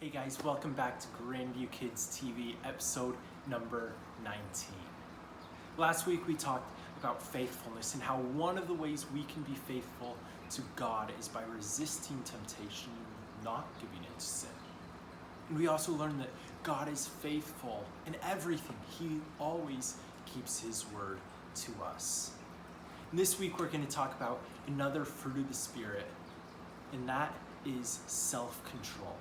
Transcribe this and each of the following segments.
Hey guys, welcome back to Grandview Kids TV, episode number 19. Last week we talked about faithfulness and how one of the ways we can be faithful to God is by resisting temptation, not giving in to sin. And we also learned that God is faithful in everything. He always keeps His word to us. And this week we're going to talk about another fruit of the Spirit, and that is self-control.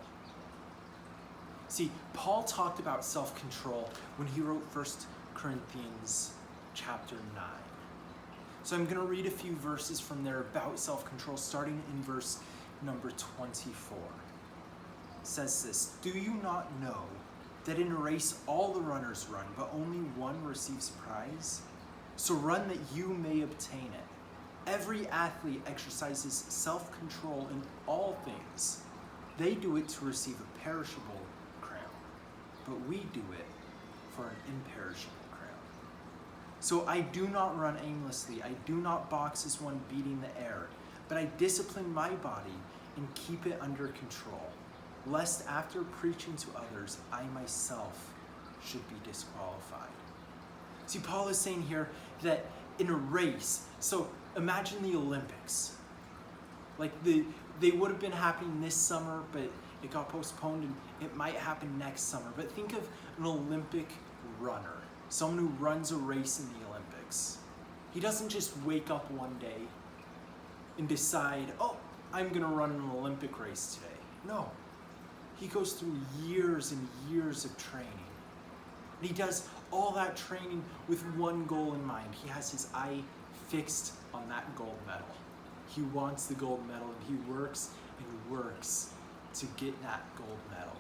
See, Paul talked about self-control when he wrote 1 Corinthians chapter 9. So I'm going to read a few verses from there about self-control, starting in verse number 24. It says this, "Do you not know that in a race all the runners run, but only one receives a prize? So run that you may obtain it. Every athlete exercises self-control in all things. They do it to receive a perishable crown, but we do it for an imperishable crown. So I do not run aimlessly. I do not box as one beating the air, but I discipline my body and keep it under control, lest after preaching to others, I myself should be disqualified." See, Paul is saying here that in a race, so imagine the Olympics. Like they would have been happening this summer, but it got postponed and it might happen next summer. But think of an Olympic runner, someone who runs a race in the Olympics. He doesn't just wake up one day and decide, oh, I'm gonna run an Olympic race today. No, he goes through years and years of training. And he does all that training with one goal in mind. He has his eye fixed on that gold medal. He wants the gold medal, and he works and works to get that gold medal.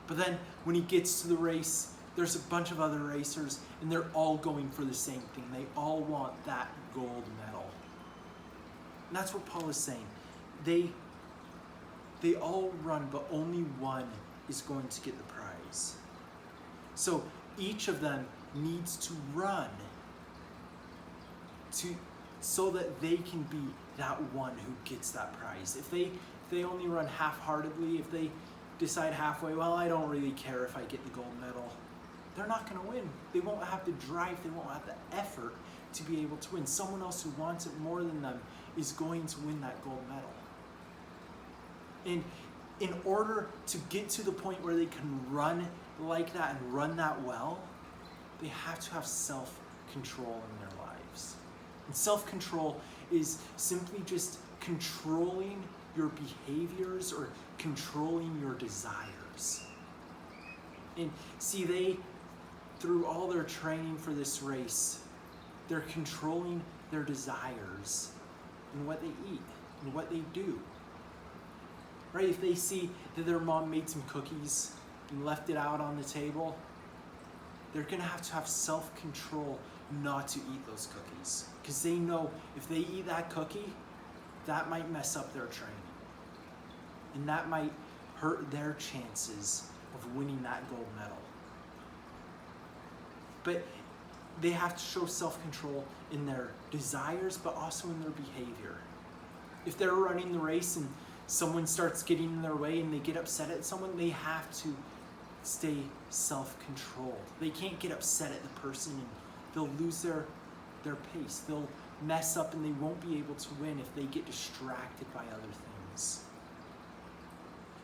But then when he gets to the race, there's a bunch of other racers, and they're all going for the same thing. They all want that gold medal. And that's what Paul is saying. They all run, but only one is going to get the prize. So each of them needs to run so that they can be that one who gets that prize. If they only run half-heartedly, if they decide halfway, well, I don't really care if I get the gold medal, they're not going to win. They won't have the drive, they won't have the effort to be able to win. Someone else who wants it more than them is going to win that gold medal. And in order to get to the point where they can run like that and run that well, they have to have self-control in their lives. And self-control is simply just controlling your behaviors or controlling your desires. And see, through all their training for this race, they're controlling their desires and what they eat and what they do. Right? If they see that their mom made some cookies and left it out on the table, they're going to have self-control not to eat those cookies, because they know if they eat that cookie, that might mess up their training, and that might hurt their chances of winning that gold medal. But they have to show self-control in their desires, but also in their behavior. If they're running the race and someone starts getting in their way and they get upset at someone, they have to stay self-controlled. They can't get upset at the person and they'll lose their pace. They'll mess up and they won't be able to win if they get distracted by other things.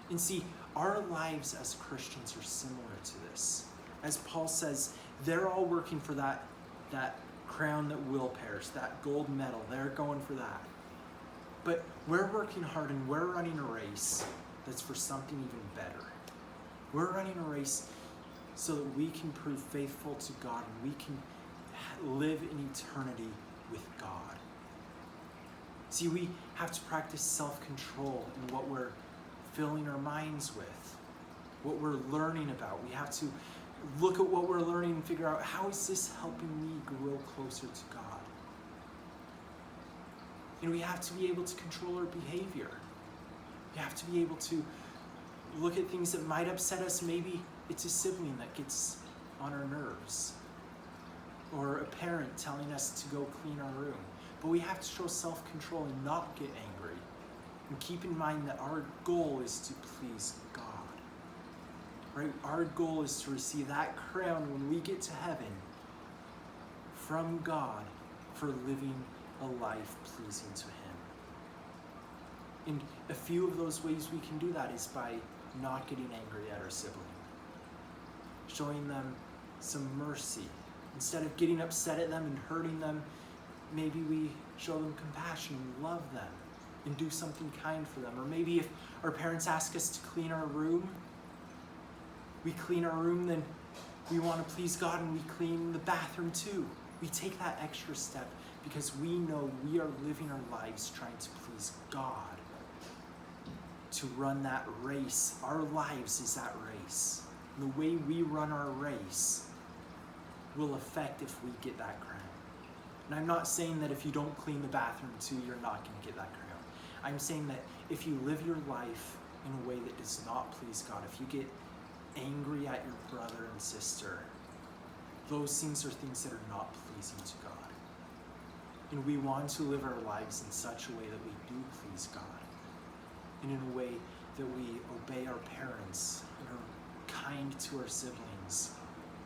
And see, our lives as Christians are similar to this. As Paul says, they're all working for that crown that will perish, that gold medal. They're going for that. But we're working hard and we're running a race that's for something even better. We're running a race so that we can prove faithful to God and we can live in eternity with God. See, we have to practice self-control in what we're filling our minds with, what we're learning about. We have to look at what we're learning and figure out, how is this helping me grow closer to God? And we have to be able to control our behavior. We have to be able to look at things that might upset us. Maybe it's a sibling that gets on our nerves, or a parent telling us to go clean our room. But we have to show self-control and not get angry, and keep in mind that our goal is to please God. right? Our goal is to receive that crown when we get to heaven from God for living a life pleasing to Him. And a few of those ways we can do that is by not getting angry at our sibling, showing them some mercy. Instead of getting upset at them and hurting them, maybe we show them compassion and love them and do something kind for them. Or maybe if our parents ask us to clean our room, we clean our room, then we want to please God and we clean the bathroom too. We take that extra step because we know we are living our lives trying to please God, to run that race. Our lives is that race. And the way we run our race will affect if we get that crown. And I'm not saying that if you don't clean the bathroom too, you're not going to get that crown. I'm saying that if you live your life in a way that does not please God, if you get angry at your brother and sister, those things are things that are not pleasing to God. And we want to live our lives in such a way that we do please God, and in a way that we obey our parents and are kind to our siblings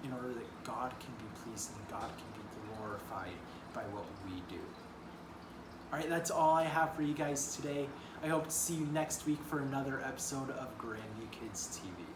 in order that God can be pleased and God can be glorified by what we do. All right, that's all I have for you guys today. I hope to see you next week for another episode of Grandview Kids TV.